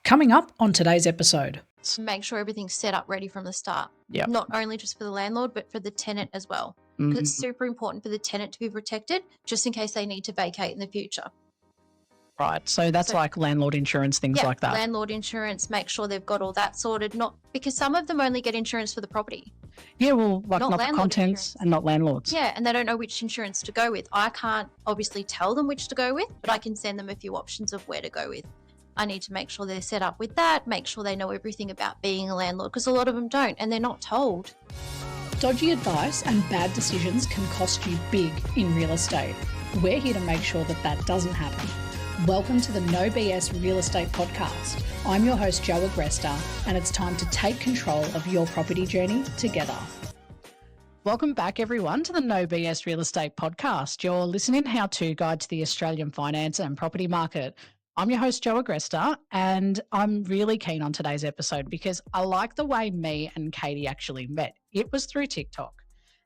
Coming up on today's episode. Make sure everything's set up ready from the start. Yep. Not only just for the landlord, but for the tenant as well. Because it's super important for the tenant to be protected just in case they need to vacate in the future. Right. So that's like landlord insurance, things like that. Landlord insurance, make sure they've got all that sorted. Not because some of them only get insurance for the property. Yeah, well, like not the contents insurance. And not landlords. Yeah, and they don't know which insurance to go with. I can't obviously tell them which to go with, but I can send them a few options of where to go with. I need to make sure they're set up with that, make sure they know everything about being a landlord, because a lot of them don't, and they're not told. Dodgy advice and bad decisions can cost you big in real estate. We're here to make sure that that doesn't happen. Welcome to the No BS Real Estate Podcast. I'm your host, Jo Agresta, and it's time to take control of your property journey together. Welcome back, everyone, to the No BS Real Estate Podcast, your listening how-to guide to the Australian finance and property market. I'm your host, Jo Agresta, and I'm really keen on today's episode because I like the way me and Katie actually met. It was through TikTok,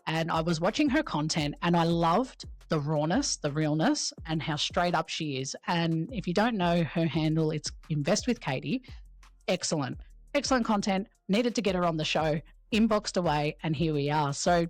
and I was watching her content and I loved the rawness, the realness, and how straight up she is. And if you don't know her handle, it's Invest with Katie. Excellent content. Needed to get her on the show, inboxed away, and here we are. So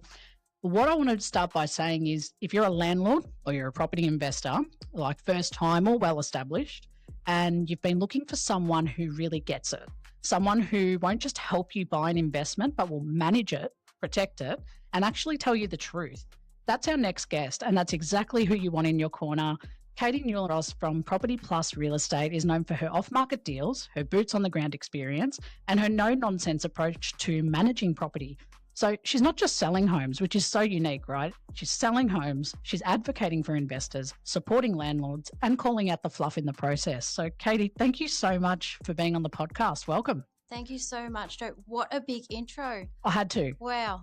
what I want to start by saying is if you're a landlord or you're a property investor, like first time or well-established, and you've been looking for someone who really gets it, someone who won't just help you buy an investment, but will manage it, protect it, and actually tell you the truth. That's our next guest, and that's exactly who you want in your corner. Katie Newlan Ross from Property Plus Real Estate is known for her off-market deals, her boots-on-the-ground experience, and her no-nonsense approach to managing property. So she's not just selling homes, which is so unique, right? She's selling homes, she's advocating for investors, supporting landlords, and calling out the fluff in the process. So Katie, thank you so much for being on the podcast. Welcome. Thank you so much, Jo. What a big intro. I had to. Wow.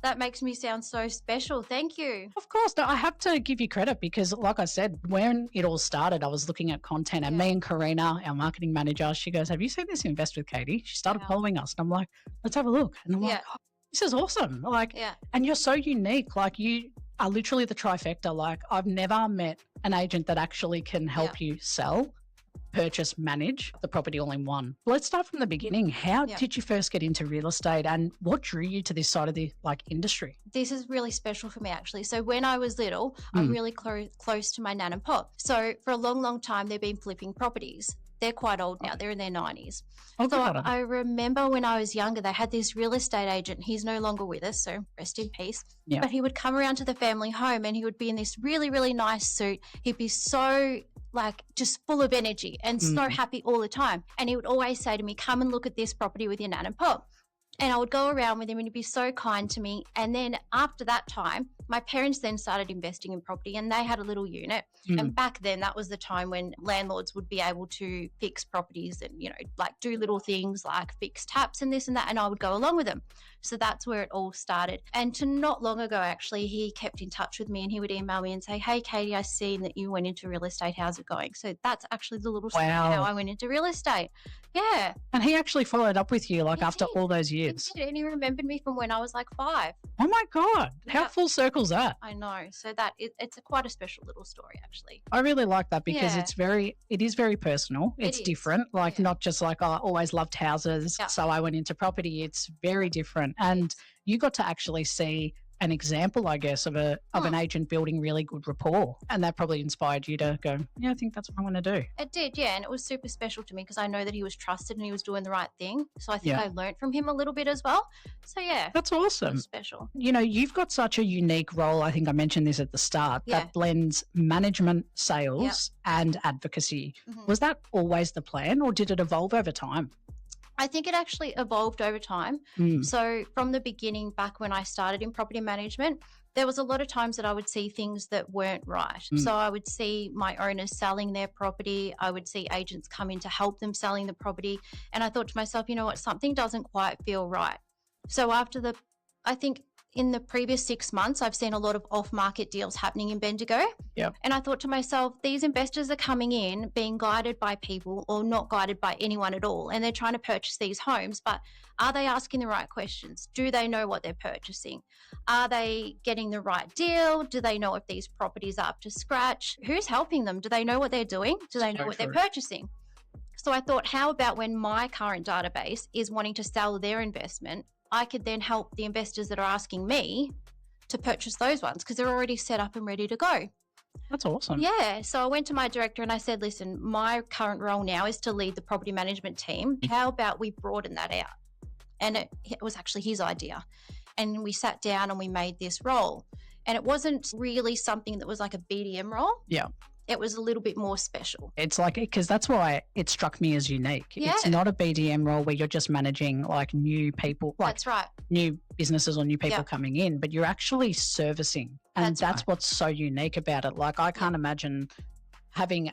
That makes me sound so special. Thank you. Of course. No, I have to give you credit because, like I said, when it all started, I was looking at content and me and Karina, our marketing manager, she goes, have you seen this Invest with Katie? She started following us. And I'm like, let's have a look. And I'm like, oh, this is awesome. And you're so unique. Like you are literally the trifecta. Like I've never met an agent that actually can help you sell, purchase, manage the property all in one. Let's start from the beginning. How did you first get into real estate and what drew you to this side of the industry? This is really special for me actually. So when I was little, I'm really close to my nan and pop. So for a long time, they've been flipping properties. They're quite old now. They're in their 90s. So I remember when I was younger, they had this real estate agent. He's no longer with us, so rest in peace. Yeah. But he would come around to the family home and he would be in this really, really nice suit. He'd be so just full of energy and so happy all the time. And he would always say to me, come and look at this property with your nan and pop. And I would go around with him and he'd be so kind to me. And then after that time, my parents then started investing in property and they had a little unit. And back then that was the time when landlords would be able to fix properties and, do little things like fix taps and this and that. And I would go along with them. So that's where it all started. And to not long ago, actually, he kept in touch with me and he would email me and say, hey, Katie, I seen that you went into real estate. How's it going? So that's actually the little story how I went into real estate. Yeah. And he actually followed up with you after all those years. He did, and he remembered me from when I was 5. Oh my God. How full circle's that? I know. So it's quite a special little story, actually. I really like that because it is very personal. It's different. Not just I always loved houses, so I went into property. It's very different. And you got to actually see an example, I guess, of an agent building really good rapport. And that probably inspired you to go, I think that's what I want to do. It did, yeah. And it was super special to me because I know that he was trusted and he was doing the right thing. So I think I learned from him a little bit as well. So yeah. That's awesome. It was special. You've got such a unique role. I think I mentioned this at the start that blends management, sales and advocacy. Was that always the plan or did it evolve over time? I think it actually evolved over time. So from the beginning, back when I started in property management, there was a lot of times that I would see things that weren't right. So I would see my owners selling their property. I would see agents come in to help them selling the property. And I thought to myself, you know what, something doesn't quite feel right. So I think in the previous 6 months, I've seen a lot of off-market deals happening in Bendigo. Yep. And I thought to myself, these investors are coming in being guided by people or not guided by anyone at all. And they're trying to purchase these homes, but are they asking the right questions? Do they know what they're purchasing? Are they getting the right deal? Do they know if these properties are up to scratch? Who's helping them? Do they know what they're doing? Do they know what they're purchasing? So I thought, how about when my current database is wanting to sell their investment, I could then help the investors that are asking me to purchase those ones because they're already set up and ready to go. That's awesome. Yeah. So I went to my director and I said, listen, my current role now is to lead the property management team. How about we broaden that out? And it was actually his idea. And we sat down and we made this role. And it wasn't really something that was like a BDM role. Yeah. It was a little bit more special. It's like, because that's why it struck me as unique. Yeah. It's not a BDM role where you're just managing like new people, like that's right, new businesses or new people coming in, but you're actually servicing. And that's what's so unique about it. Like I can't imagine having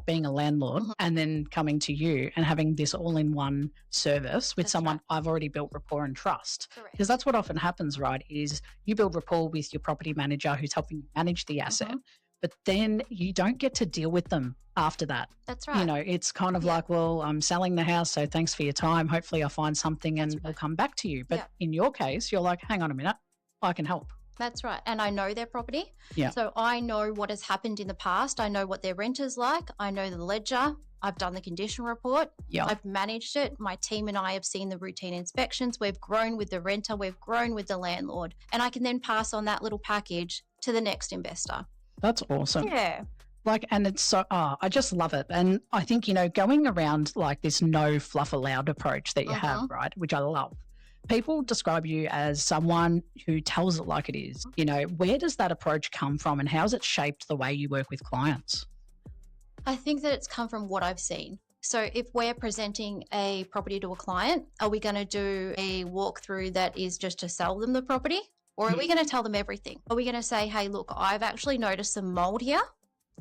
being a landlord and then coming to you and having this all-in-one service with someone I've already built rapport and trust. Because that's what often happens, right, is you build rapport with your property manager who's helping you manage the asset. But then you don't get to deal with them after that. That's right. You know, it's kind of like, well, I'm selling the house, so thanks for your time. Hopefully I'll find something and we'll come back to you. But in your case, you're like, hang on a minute, I can help. That's right. And I know their property. Yeah. So I know what has happened in the past. I know what their rent is like. I know the ledger. I've done the condition report. Yeah. I've managed it. My team and I have seen the routine inspections. We've grown with the renter. We've grown with the landlord. And I can then pass on that little package to the next investor. That's awesome. Yeah. Like, and it's so, I just love it. And I think, you know, going around like this no fluff allowed approach that you have, right, which I love. People describe you as someone who tells it like it is. You know, where does that approach come from and how has it shaped the way you work with clients? I think that it's come from what I've seen. So if we're presenting a property to a client, are we going to do a walkthrough that is just to sell them the property? Or are we going to tell them everything? Are we going to say, hey, look, I've actually noticed some mold here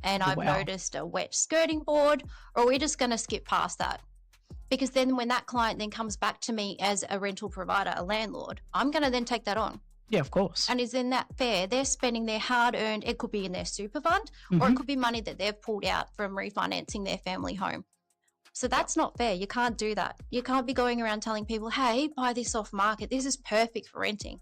and I've noticed a wet skirting board, or are we just going to skip past that? Because then when that client then comes back to me as a rental provider, a landlord, I'm going to then take that on. Yeah, of course. And isn't that fair? They're spending their hard-earned, it could be in their super fund, or it could be money that they've pulled out from refinancing their family home. So that's not fair. You can't do that. You can't be going around telling people, hey, buy this off market. This is perfect for renting.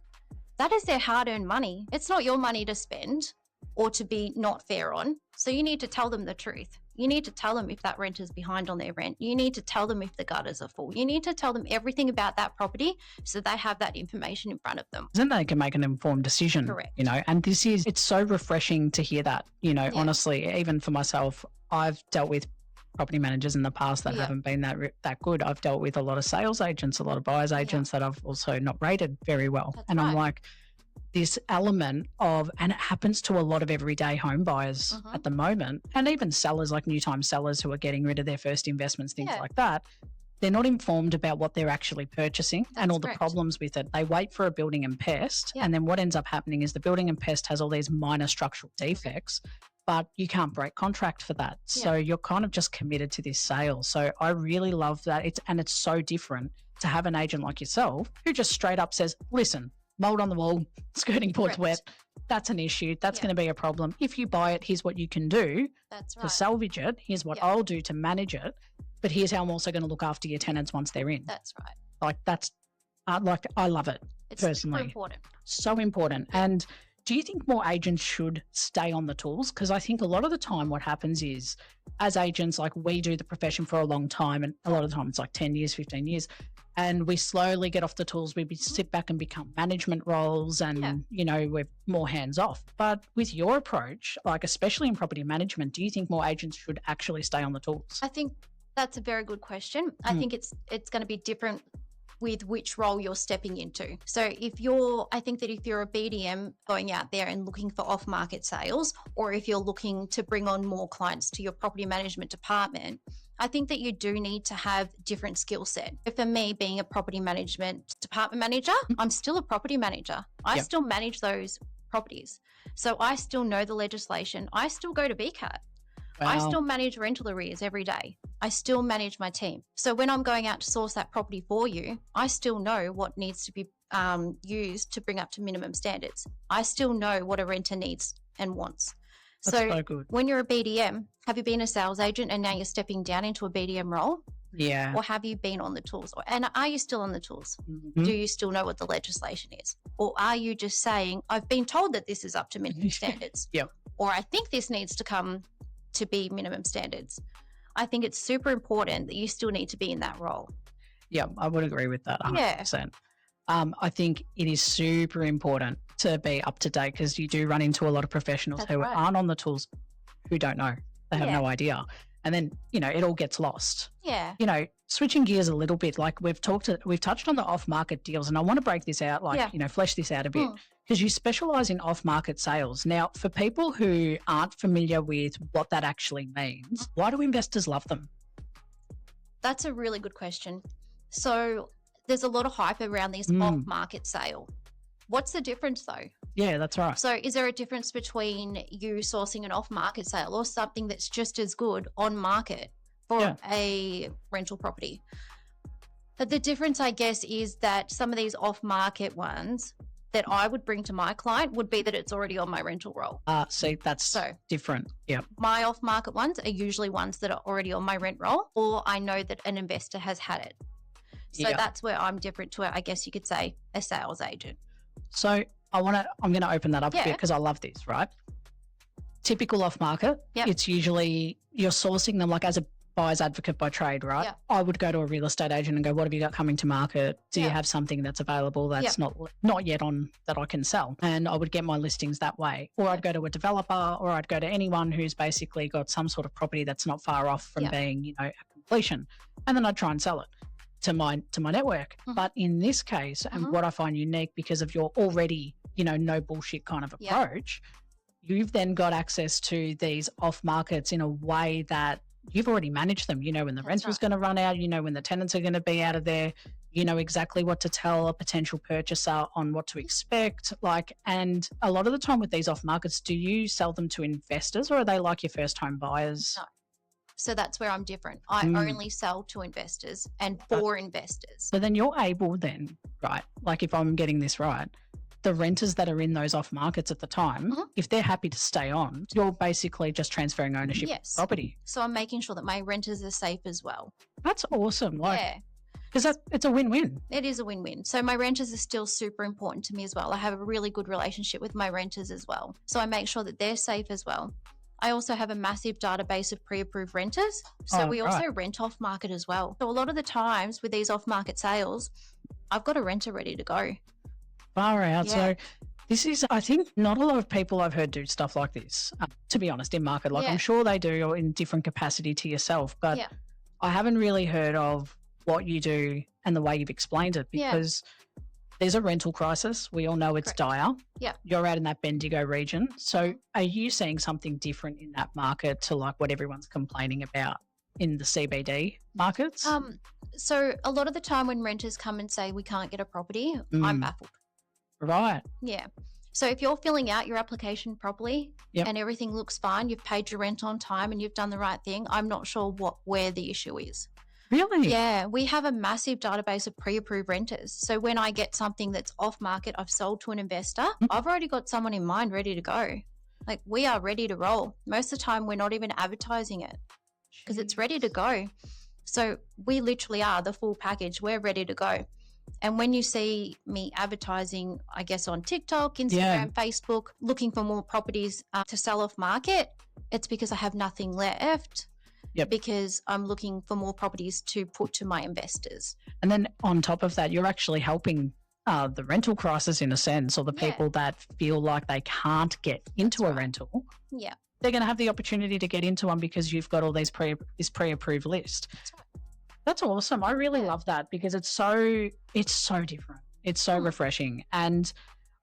That is their hard-earned money. It's not your money to spend or to be not fair on. So you need to tell them the truth. You need to tell them if that renter's behind on their rent. You need to tell them if the gutters are full. You need to tell them everything about that property so they have that information in front of them. Then they can make an informed decision. Correct. You know, and it's so refreshing to hear that, you know, honestly, even for myself, I've dealt with property managers in the past that haven't been that good. I've dealt with a lot of sales agents, a lot of buyers agents that I've also not rated very well. That's and I'm like, this element of, and it happens to a lot of everyday home buyers at the moment, and even sellers, like new time sellers who are getting rid of their first investments, things like that. They're not informed about what they're actually purchasing and all the problems with it. They wait for a building and pest, and then what ends up happening is the building and pest has all these minor structural defects, but you can't break contract for that. So you're kind of just committed to this sale. So I really love that. It's so different to have an agent like yourself who just straight up says, listen, mold on the wall, skirting board's wet. That's an issue. That's going to be a problem. If you buy it, here's what you can do to salvage it. Here's what I'll do to manage it. But here's how I'm also going to look after your tenants once they're in. That's right. I love it it's personally. Super important. So important. And do you think more agents should stay on the tools? Because I think a lot of the time what happens is, as agents, like we do the profession for a long time, and a lot of the time it's like 10 years, 15 years, and we slowly get off the tools. We sit back and become management roles and, you know, we're more hands off. But with your approach, like especially in property management, do you think more agents should actually stay on the tools? I think that's a very good question. I think it's going to be different with which role you're stepping into. So I think that if you're a BDM going out there and looking for off-market sales, or if you're looking to bring on more clients to your property management department, I think that you do need to have different skill set. For me, being a property management department manager, I'm still a property manager. I still manage those properties. So I still know the legislation. I still go to BCAT. Wow. I still manage rental arrears every day. I still manage my team. So when I'm going out to source that property for you, I still know what needs to be used to bring up to minimum standards. I still know what a renter needs and wants. That's so good. When you're a BDM, have you been a sales agent and now you're stepping down into a BDM role? Yeah. Or have you been on the tools? And are you still on the tools? Do you still know what the legislation is? Or are you just saying, I've been told that this is up to minimum standards? Yep. Or I think this needs to come to be minimum standards. I think it's super important that you still need to be in that role. Yeah, I would agree with that 100%. I think it is super important to be up to date because you do run into a lot of professionals who aren't on the tools, who don't know. They have no idea. And then, it all gets lost. Yeah. Switching gears a little bit, like we've touched on the off-market deals, and I want to break this out, flesh this out a bit, because you specialize in off-market sales. Now, for people who aren't familiar with what that actually means, why do investors love them? That's a really good question. So there's a lot of hype around this off-market sale. What's the difference though? Yeah, that's right. So is there a difference between you sourcing an off-market sale or something that's just as good on market for a rental property? But the difference, I guess, is that some of these off-market ones that I would bring to my client would be that it's already on my rental roll. See, that's different. Yeah. My off-market ones are usually ones that are already on my rent roll, or I know that an investor has had it. So that's where I'm different to, I guess you could say, a sales agent. So I'm going to open that up a bit because I love this, right? Typical off-market, it's usually you're sourcing them like as a buyer's advocate by trade, right? Yeah. I would go to a real estate agent and go, what have you got coming to market? Do you have something that's available that's not yet on that I can sell? And I would get my listings that way. Or I'd go to a developer, or I'd go to anyone who's basically got some sort of property that's not far off from being, a completion. And then I'd try and sell it to my network. But in this case, and what I find unique because of your already, no bullshit kind of approach, you've then got access to these off markets in a way that you've already managed them. You know when the rental's going to run out, when the tenants are going to be out of there, you know exactly what to tell a potential purchaser on what to expect. And a lot of the time with these off markets, do you sell them to investors or are they like your first home buyers? No. So that's where I'm different. I only sell to investors and for investors. So then you're able then, right, like if I'm getting this right, the renters that are in those off markets at the time, if they're happy to stay on, you're basically just transferring ownership of the property. So I'm making sure that my renters are safe as well. That's awesome. Because it's a win-win. It is a win-win. So my renters are still super important to me as well. I have a really good relationship with my renters as well. So I make sure that they're safe as well. I also have a massive database of pre-approved renters. So we also rent off market as well. So a lot of the times with these off-market sales, I've got a renter ready to go. Far out. So this is, I think not a lot of people I've heard do stuff like this, to be honest, in market. I'm sure they do or in different capacity to yourself, but I haven't really heard of what you do and the way you've explained it because there's a rental crisis. We all know it's dire. Yeah. You're out in that Bendigo region. So are you seeing something different in that market to like what everyone's complaining about in the CBD markets? So a lot of the time when renters come and say we can't get a property, I'm baffled. Right. Yeah. So if you're filling out your application properly and everything looks fine, you've paid your rent on time and you've done the right thing, I'm not sure where the issue is. Really? Yeah, we have a massive database of pre-approved renters. So when I get something that's off market, I've sold to an investor, I've already got someone in mind ready to go. Like we are ready to roll. Most of the time we're not even advertising it because it's ready to go. So we literally are the full package. We're ready to go. And when you see me advertising, I guess on TikTok, Instagram, Facebook, looking for more properties to sell off market, it's because I have nothing left. Because I'm looking for more properties to put to my investors. And then on top of that, you're actually helping the rental crisis in a sense, or the people that feel like they can't get into a rental. Yeah. They're going to have the opportunity to get into one because you've got all these this pre-approved list. That's right. That's awesome. I really love that because it's so different. It's so refreshing. And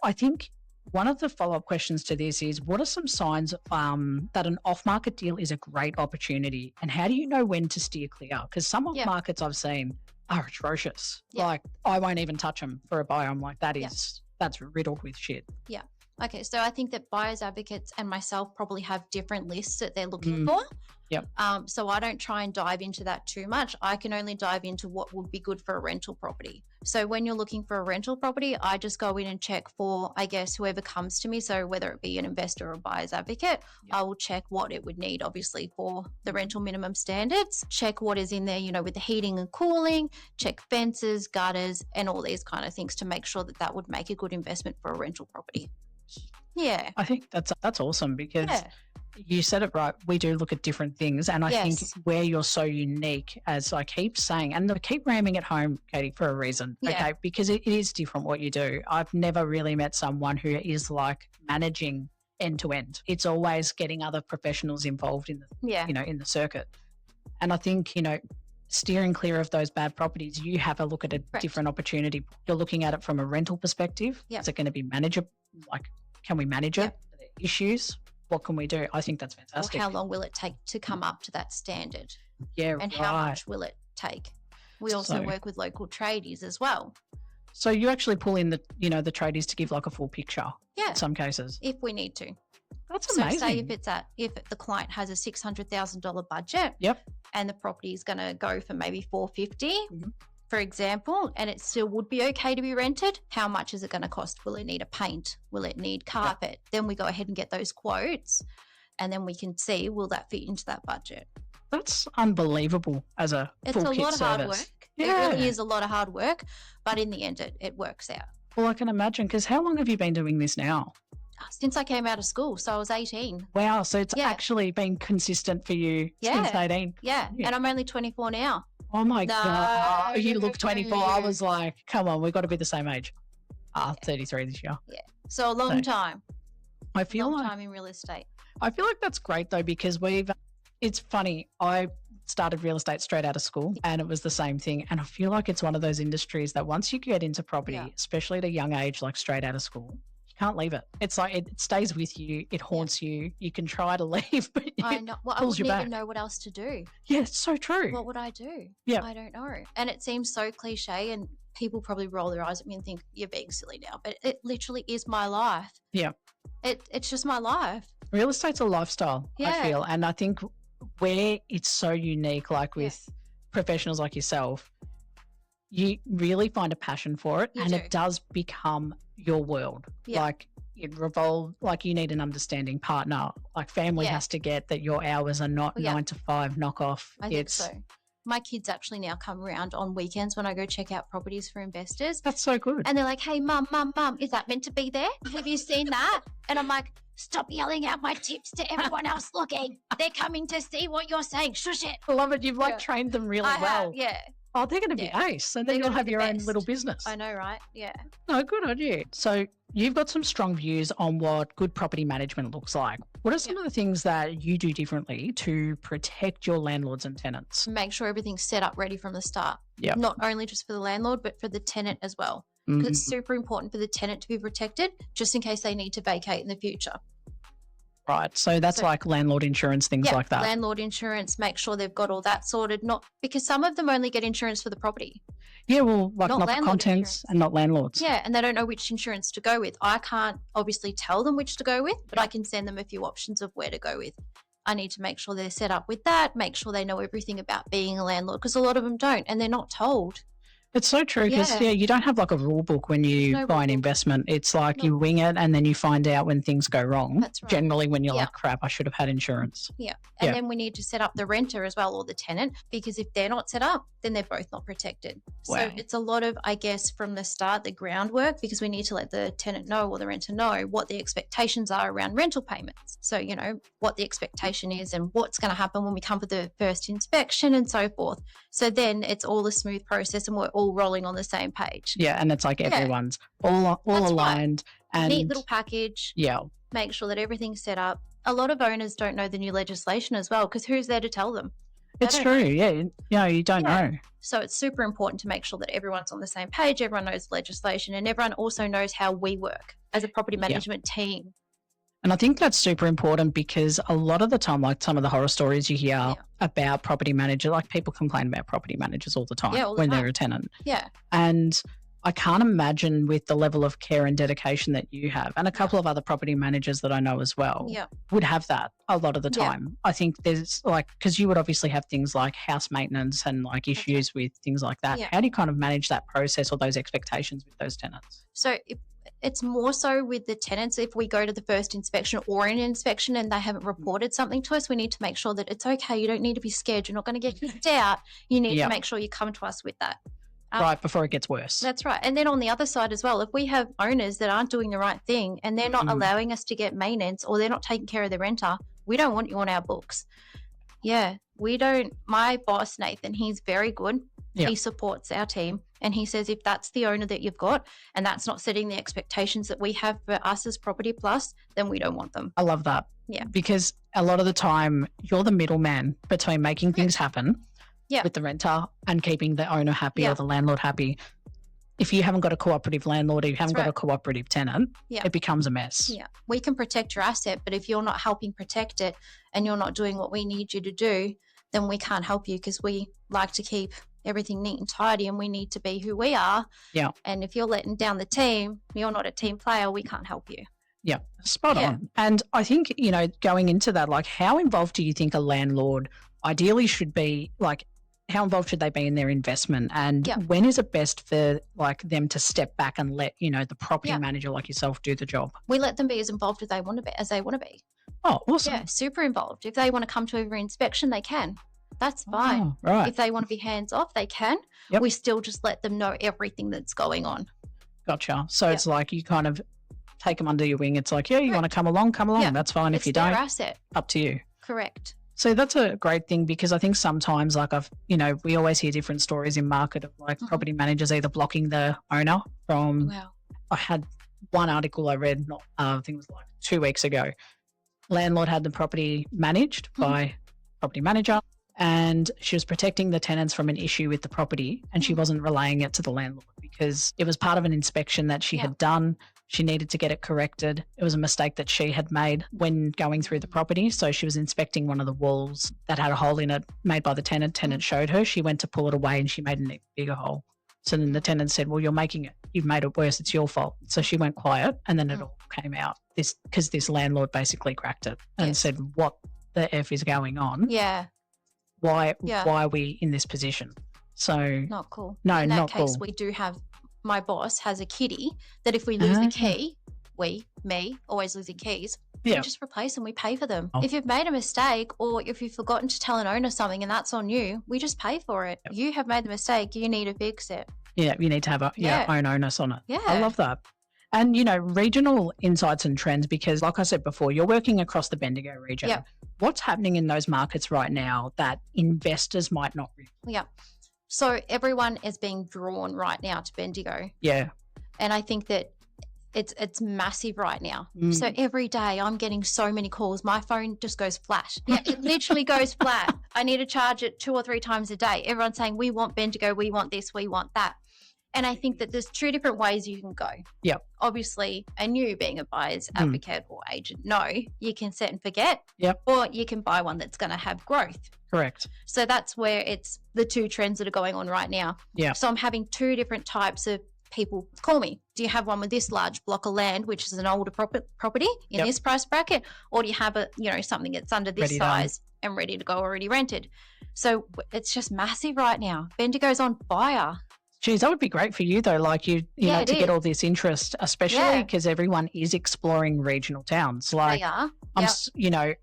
I think one of the follow-up questions to this is, what are some signs that an off-market deal is a great opportunity? And how do you know when to steer clear? Because some off-markets I've seen are atrocious. Like, I won't even touch them for a buyer. I'm like, that's riddled with shit. Yeah. Okay, so I think that buyers advocates and myself probably have different lists that they're looking for. Yep. So I don't try and dive into that too much. I can only dive into what would be good for a rental property. So when you're looking for a rental property, I just go in and check for, I guess, whoever comes to me. So whether it be an investor or a buyer's advocate, I will check what it would need, obviously, for the rental minimum standards, check what is in there, with the heating and cooling, check fences, gutters, and all these kind of things to make sure that that would make a good investment for a rental property. Yeah. I think that's awesome because you said it right. We do look at different things. And I think where you're so unique, as I keep saying, and I keep ramming it home, Katie, for a reason, okay, because it is different what you do. I've never really met someone who is like managing end to end. It's always getting other professionals involved in the, in the circuit. And I think, steering clear of those bad properties, you have a look at a different opportunity. You're looking at it from a rental perspective. Is it going to be manageable? Like, can we manage it? Issues? What can we do? I think that's fantastic. Or how long will it take to come up to that standard? Yeah, and how much will it take? We also work with local tradies as well. So you actually pull in the tradies to give like a full picture. Yeah. In some cases, if we need to. That's amazing. So say if the client has a $600,000 budget, and the property is going to go for maybe $450,000, for example, and it still would be okay to be rented, how much is it going to cost? Will it need a paint? Will it need carpet? Then we go ahead and get those quotes, and then we can see, will that fit into that budget? That's unbelievable as a full kit service. It's a lot of hard work. It really is a lot of hard work, but in the end, it works out. Well, I can imagine, because how long have you been doing this now? Since I came out of school, so I was 18. Wow, so it's actually been consistent for you since 18. Yeah, and I'm only 24 now. Oh my God, you look 24. I was like, come on, we've got to be the same age. 33 this year. Yeah, so a long time. I feel long time in real estate. I feel like that's great though, because it's funny, I started real estate straight out of school and it was the same thing. And I feel like it's one of those industries that once you get into property, especially at a young age, like straight out of school, you can't leave it. It's like it stays with you. It haunts you. You can try to leave, but I know. Well, I wouldn't even know what else to do. Yeah, it's so true. What would I do? Yeah. I don't know. And it seems so cliche, and people probably roll their eyes at me and think, you're being silly now. But it literally is my life. Yeah. It's just my life. Real estate's a lifestyle, I feel. And I think where it's so unique, like with professionals like yourself, you really find a passion for it, it does become your world. Like it revolves, like you need an understanding partner. Like family has to get that your hours are not 9 to 5 knock off. I think so. My kids actually now come around on weekends when I go check out properties for investors. That's so good. And they're like, hey, mum, is that meant to be there? Have you seen that? And I'm like, stop yelling out my tips to everyone else looking. They're coming to see what you're saying. Shush it. I love it. You've trained them really well. Yeah. Oh, they're going to be ace. And then you'll have your own little business. I know, right? Yeah. No, good on you. So you've got some strong views on what good property management looks like. What are some of the things that you do differently to protect your landlords and tenants? Make sure everything's set up ready from the start. Yeah. Not only just for the landlord, but for the tenant as well. Because it's super important for the tenant to be protected just in case they need to vacate in the future. Right. So that's like landlord insurance, things like that. Landlord insurance, make sure they've got all that sorted. Not because some of them only get insurance for the property. Yeah, well, like not the contents insurance. And not landlords. Yeah, and they don't know which insurance to go with. I can't obviously tell them which to go with, but I can send them a few options of where to go with. I need to make sure they're set up with that, make sure they know everything about being a landlord, because a lot of them don't and they're not told. It's so true because, you don't have like a rule book when you buy an investment. It's like you wing it and then you find out when things go wrong. That's right. Generally when you're like, crap, I should have had insurance. Yeah. And then we need to set up the renter as well, or the tenant, because if they're not set up, then they're both not protected. Wow. So it's a lot of, I guess, from the start, the groundwork, because we need to let the tenant know or the renter know what the expectations are around rental payments. So, what the expectation is and what's going to happen when we come for the first inspection and so forth. So then it's all a smooth process and we're all rolling on the same page. Yeah, and it's like everyone's all aligned. Right. And neat little package. Yeah. Make sure that everything's set up. A lot of owners don't know the new legislation as well, because who's there to tell them? It's true. Yeah. You don't know. So it's super important to make sure that everyone's on the same page, everyone knows legislation, and everyone also knows how we work as a property management team. And I think that's super important because a lot of the time, like some of the horror stories you hear about property managers, like people complain about property managers all the time when they're a tenant. Yeah. And I can't imagine with the level of care and dedication that you have, and a couple of other property managers that I know as well would have that a lot of the time. I think there's because you would obviously have things like house maintenance and like issues with things like that. How do you kind of manage that process or those expectations with those tenants? So it's more so with the tenants. If we go to the first inspection or an inspection and they haven't reported something to us, we need to make sure that it's okay. You don't need to be scared. You're not going to get kicked out. You need to make sure you come to us with that. Right, before it gets worse. That's right. And then on the other side as well, if we have owners that aren't doing the right thing and they're not allowing us to get maintenance or they're not taking care of the renter, We don't want you on our books. Yeah, we don't. My boss, Nathan, he's very good. Yeah. He supports our team, and he says if that's the owner that you've got and that's not setting the expectations that we have for us as Property Plus, then we don't want them. I love that. Yeah. Because a lot of the time you're the middleman between making things happen with the renter and keeping the owner happy or the landlord happy. If you haven't got a cooperative landlord or you haven't got a cooperative tenant, it becomes a mess. Yeah. We can protect your asset, but if you're not helping protect it and you're not doing what we need you to do, then we can't help you, because we like to keep everything neat and tidy, and we need to be who we are. Yeah. And if you're letting down the team, you're not a team player, we can't help you. Yeah, spot on. And I think, you know, going into that, like, how involved do you think a landlord ideally should be? Like, how involved should they be in their investment? And when is it best for, like, them to step back and let, you know, the property manager like yourself do the job? We let them be as involved as they want to be. Oh, awesome. Yeah, super involved. If they want to come to every inspection, they can. That's fine. Oh, right. If they want to be hands off, they can. Yep. We still just let them know everything that's going on. Gotcha. So it's like you kind of take them under your wing. It's like, you want to come along. Yeah. That's fine. If you don't, asset. Up to you. Correct. So that's a great thing, because I think sometimes, like, we always hear different stories in market of, like, property managers either blocking the owner from. Wow. I had one article I read, I think it was like 2 weeks ago. Landlord had the property managed by property manager, and she was protecting the tenants from an issue with the property, and she wasn't relaying it to the landlord because it was part of an inspection that she had done. She needed to get it corrected. It was a mistake that she had made when going through the property. So she was inspecting one of the walls that had a hole in it made by the tenant. Tenant showed her. She went to pull it away and she made an even bigger hole. So then the tenant said, well, you've made it worse. It's your fault. So she went quiet, and then it all came out. Because this landlord basically cracked it and said, what the F is going on? Yeah. Why are we in this position? So not cool. No, in that not case, cool. We do have, my boss has a kitty that if we lose the key, always losing keys, we just replace them. We pay for them. If you've made a mistake or if you've forgotten to tell an owner something and that's on you, we just pay for it. You have made the mistake. You need to fix it. Yeah, you need to have your own onus on it. Yeah. I love that. And, you know, regional insights and trends, because like I said before, you're working across the Bendigo region. Yeah. What's happening in those markets right now that investors might not realize? Yeah. So everyone is being drawn right now to Bendigo. Yeah. And I think that it's massive right now. So every day I'm getting so many calls. My phone just goes flat. Yeah, it literally goes flat. I need to charge it 2 or 3 times a day. Everyone's saying, we want Bendigo, we want this, we want that. And I think that there's 2 different ways you can go. Yep. Obviously, and you being a buyer's advocate or agent, you can set and forget. Yep. Or you can buy one that's going to have growth. Correct. So that's where it's the 2 trends that are going on right now. Yeah. So I'm having 2 different types of people call me. Do you have one with this large block of land, which is an older property in this price bracket, or do you have something that's under this ready size and ready to go, already rented? So it's just massive right now. Bendigo's on fire. Geez, that would be great for you though. Like you know, to get all this interest, especially because everyone is exploring regional towns. Like they are.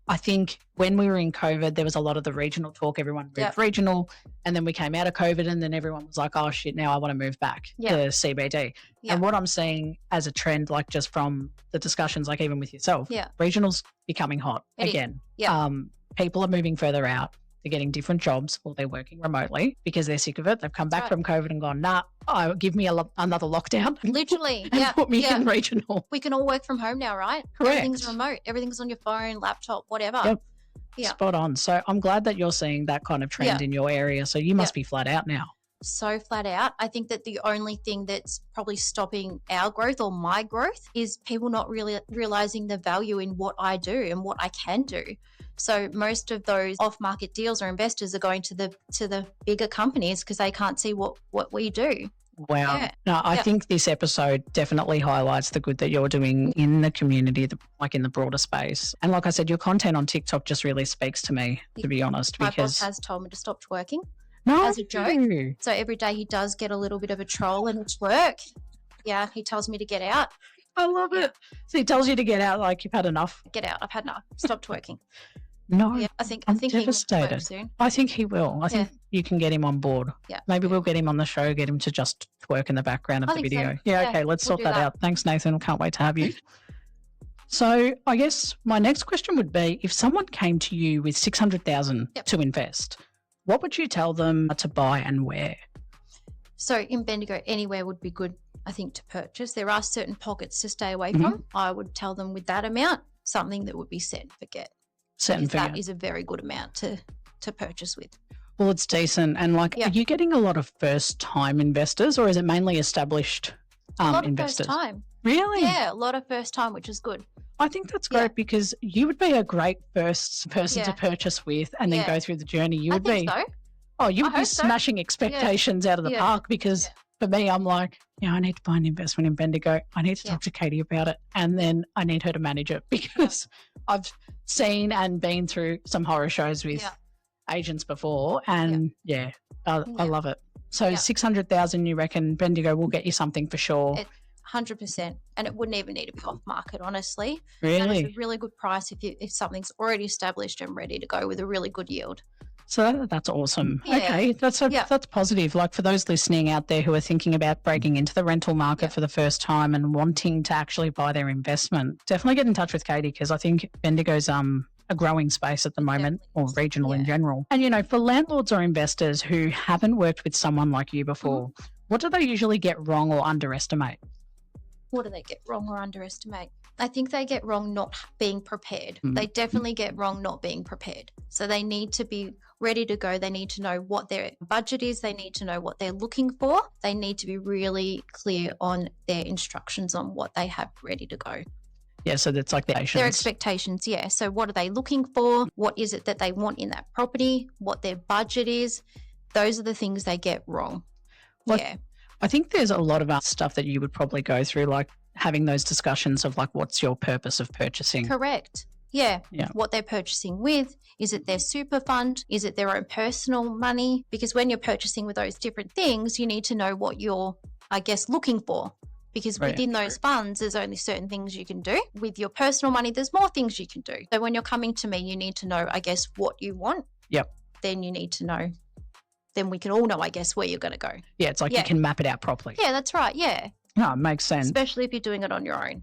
I think when we were in COVID, there was a lot of the regional talk. Everyone moved regional, and then we came out of COVID, and then everyone was like, "Oh shit, now I want to move back to CBD." And what I'm seeing as a trend, like just from the discussions, like even with yourself, regional's becoming hot again. People are moving further out. They're getting different jobs, or they're working remotely because they're sick of it. They've come back from COVID and gone, give me another lockdown. Literally. and put me in regional. We can all work from home now, right? Correct. Everything's remote. Everything's on your phone, laptop, whatever. Yep. Yeah. Spot on. So I'm glad that you're seeing that kind of trend in your area. So you must be flat out now. So flat out. I think that the only thing that's probably stopping our growth or my growth is people not really realizing the value in what I do and what I can do. So most of those off-market deals or investors are going to the bigger companies because they can't see what we do. Wow. Yeah. No, I think this episode definitely highlights the good that you're doing in the community, like in the broader space. And like I said, your content on TikTok just really speaks to me, to be honest. My boss has told me to stop twerking. No. As a joke. So every day he does get a little bit of a troll and it's work. Yeah, he tells me to get out. I love it. So he tells you to get out like you've had enough. Get out. I've had enough. Stop twerking. No, yeah, I think devastated. He will soon. I think he will. I think you can get him on board. Yeah. Maybe we'll get him on the show, get him to just twerk in the background of the video. So. Yeah, okay, let's sort that out. Thanks, Nathan. Can't wait to have you. So I guess my next question would be, if someone came to you with $600,000 to invest, what would you tell them to buy and where? So in Bendigo, anywhere would be good, I think, to purchase. There are certain pockets to stay away from. I would tell them with that amount, something that would be set and forget. That is a very good amount to purchase with. Well, it's decent. And are you getting a lot of first-time investors, or is it mainly established a lot investors? Of first time. Really? Yeah, a lot of first time, which is good. I think that's great because you would be a great first person to purchase with and then go through the journey. You would be. So. Oh, you would be smashing expectations out of the park because for me, I'm like, I need to find investment in Bendigo. I need to talk to Katie about it, and then I need her to manage it because I've seen and been through some horror shows with agents before, and I love it. So 600,000, you reckon Bendigo will get you something for sure? 100%, and it wouldn't even need to be off market, honestly. Really? And it's a really good price if something's already established and ready to go with a really good yield. So that's awesome. Yeah. Okay, that's positive. Like for those listening out there who are thinking about breaking into the rental market for the first time and wanting to actually buy their investment, definitely get in touch with Katie because I think Bendigo's a growing space at the moment, or regional in general. And, for landlords or investors who haven't worked with someone like you before, what do they usually get wrong or underestimate? What do they get wrong or underestimate? I think they get wrong not being prepared. They definitely get wrong not being prepared. So they need to be ready to go. They need to know what their budget is. They need to know what they're looking for. They need to be really clear on their instructions on what they have ready to go. Yeah, so that's like their expectations. Yeah. So what are they looking for? What is it that they want in that property? What their budget is? Those are the things they get wrong. I think there's a lot of stuff that you would probably go through, like having those discussions of what's your purpose of purchasing? Correct. Yeah. What they're purchasing with. Is it their super fund? Is it their own personal money? Because when you're purchasing with those different things, you need to know what you're, looking for. Because within those funds, there's only certain things you can do. With your personal money, there's more things you can do. So when you're coming to me, you need to know, what you want. Yep. Then you need to know. Then we can all know, where you're going to go. Yeah, it's like you can map it out properly. Yeah, that's right. Yeah. No, it makes sense. Especially if you're doing it on your own.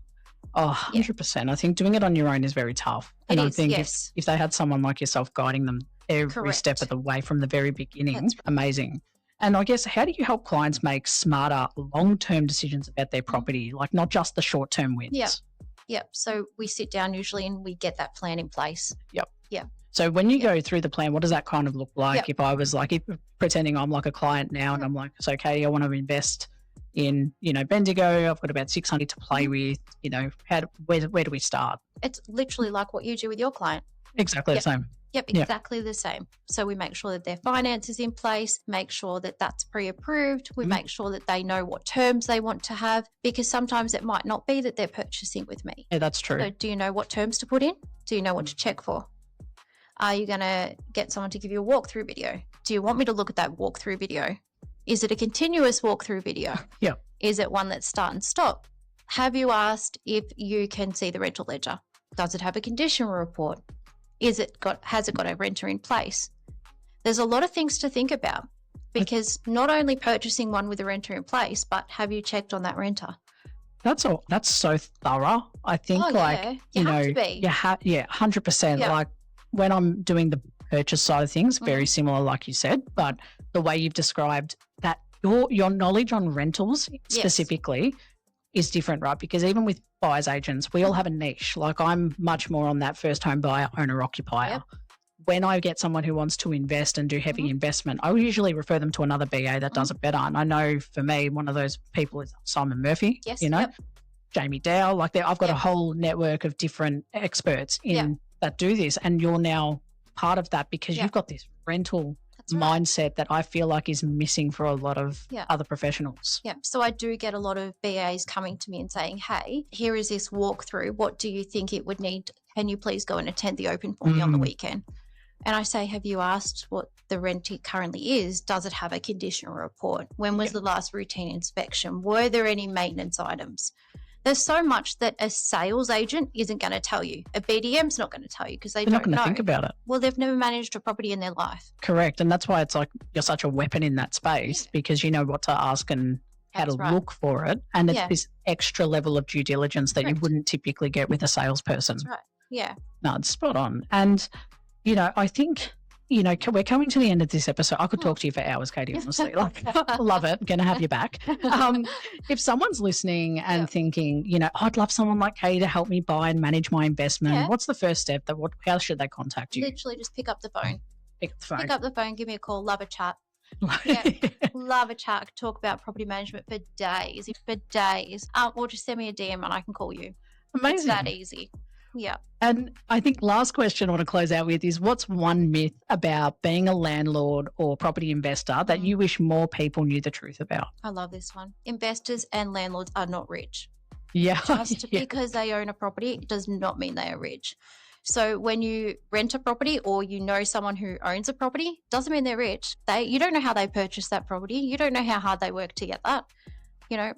Oh, 100%. I think doing it on your own is very tough. And I think if they had someone like yourself guiding them every step of the way from the very beginning, amazing. And I guess, how do you help clients make smarter long-term decisions about their property, not just the short-term wins? Yep. So we sit down usually and we get that plan in place. Yep. Yeah. So when you go through the plan, what does that kind of look like? If I was pretending I'm like a client now and I'm like, so Katie, I want to invest in, Bendigo. I've got about 600 to play with, where do we start? It's literally like what you do with your client. Exactly the same. Yep, exactly the same. So we make sure that their finance is in place, make sure that that's pre-approved. We make sure that they know what terms they want to have, because sometimes it might not be that they're purchasing with me. Yeah, that's true. So do you know what terms to put in? Do you know what to check for? Are you going to get someone to give you a walkthrough video? Do you want me to look at that walkthrough video? Is it a continuous walkthrough video? Yeah. Is it one that's start and stop? Have you asked if you can see the rental ledger? Does it have a condition report? Has it got a renter in place? There's a lot of things to think about, because not only purchasing one with a renter in place, but have you checked on that renter? That's all. That's so thorough. I think you have to be. 100%. Yeah. Like when I'm doing the purchase side of things, very similar, like you said, but the way you've described that, your knowledge on rentals specifically is different, right? Because even with buyer's agents, we all have a niche. Like I'm much more on that first home buyer, owner occupier. Yep. When I get someone who wants to invest and do heavy investment, I will usually refer them to another BA that does it better. And I know for me, one of those people is Simon Murphy, Jamie Dow. I've got a whole network of different experts that do this. And you're now part of that because you've got this rental mindset that I feel like is missing for a lot of other professionals. Yeah. So I do get a lot of BAs coming to me and saying, hey, here is this walkthrough. What do you think it would need? Can you please go and attend the open for me on the weekend? And I say, have you asked what the rent currently is? Does it have a condition report? When was the last routine inspection? Were there any maintenance items? There's so much that a sales agent isn't going to tell you. A BDM's not going to tell you because they're not going to think about it. Well, they've never managed a property in their life. Correct. And that's why it's like you're such a weapon in that space because you know what to ask and how to look for it, and it's this extra level of due diligence that you wouldn't typically get with a salesperson. That's right. Yeah. No, it's spot on. And, I think, we're coming to the end of this episode. I could talk to you for hours, Katie, honestly. Love it. Going to have you back. If someone's listening and thinking, I'd love someone like Katie to help me buy and manage my investment, what's the first step? How should they contact you? Literally just pick up the phone. Pick up the phone, give me a call, love a chat. Love a chat. Talk about property management for days. Or just send me a DM and I can call you. Amazing. It's that easy. Yeah. And I think last question I want to close out with is, what's one myth about being a landlord or property investor that you wish more people knew the truth about? I love this one. Investors and landlords are not rich. Yeah. Just because they own a property does not mean they are rich. So when you rent a property or someone who owns a property, doesn't mean they're rich. You don't know how they purchased that property. You don't know how hard they work to get that.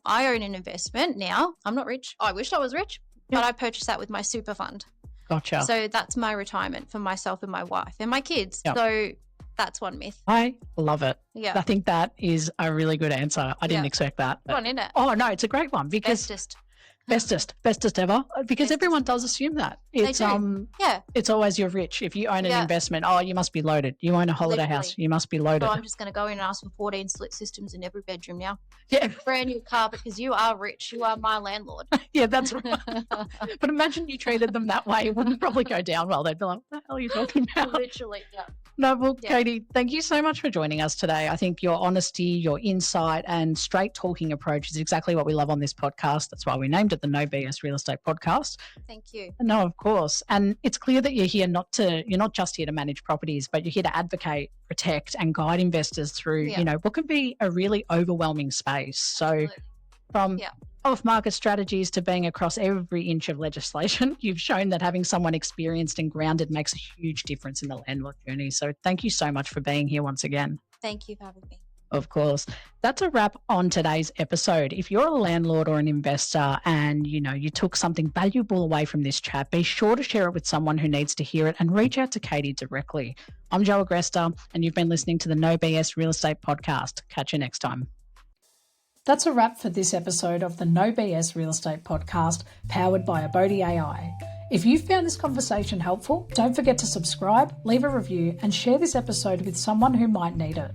I own an investment now. I'm not rich. I wish I was rich. But I purchased that with my super fund. Gotcha. So that's my retirement for myself and my wife and my kids. Yep. So that's one myth. I love it. Yeah. I think that is a really good answer. I didn't expect that. Good one, isn't it? Oh, no, it's a great one because bestest ever, because everyone does assume that. It's it's always you're rich. If you own an investment, you must be loaded. You own a holiday house, you must be loaded. So I'm just going to go in and ask for 14 split systems in every bedroom now. Yeah. Brand new car because you are rich. You are my landlord. Yeah, that's right. But imagine you treated them that way. It wouldn't probably go down well. They'd be like, what the hell are you talking about? Literally, yeah. No, well, Katie, thank you so much for joining us today. I think your honesty, your insight and straight talking approach is exactly what we love on this podcast. That's why we named it the No BS Real Estate Podcast. Thank you. No, of course. And it's clear that you're not just here to manage properties, but you're here to advocate, protect and guide investors through, what can be a really overwhelming space. So from off-market strategies to being across every inch of legislation, you've shown that having someone experienced and grounded makes a huge difference in the landlord journey. So thank you so much for being here once again. Thank you for having me. Of course. That's a wrap on today's episode. If you're a landlord or an investor and, you took something valuable away from this chat, be sure to share it with someone who needs to hear it and reach out to Katie directly. I'm Jo Agresta and you've been listening to the No BS Real Estate Podcast. Catch you next time. That's a wrap for this episode of the No BS Real Estate Podcast, powered by Abodey AI. If you found this conversation helpful, don't forget to subscribe, leave a review, and share this episode with someone who might need it.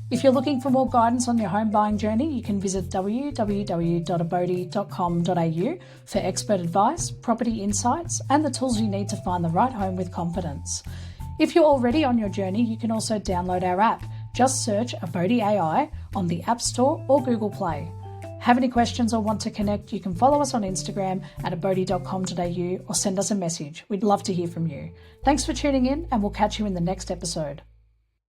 If you're looking for more guidance on your home buying journey, you can visit www.abodey.com.au for expert advice, property insights, and the tools you need to find the right home with confidence. If you're already on your journey, you can also download our app. Just search Abodey AI on the App Store or Google Play. Have any questions or want to connect, you can follow us on Instagram at abodey.com.au or send us a message. We'd love to hear from you. Thanks for tuning in and we'll catch you in the next episode.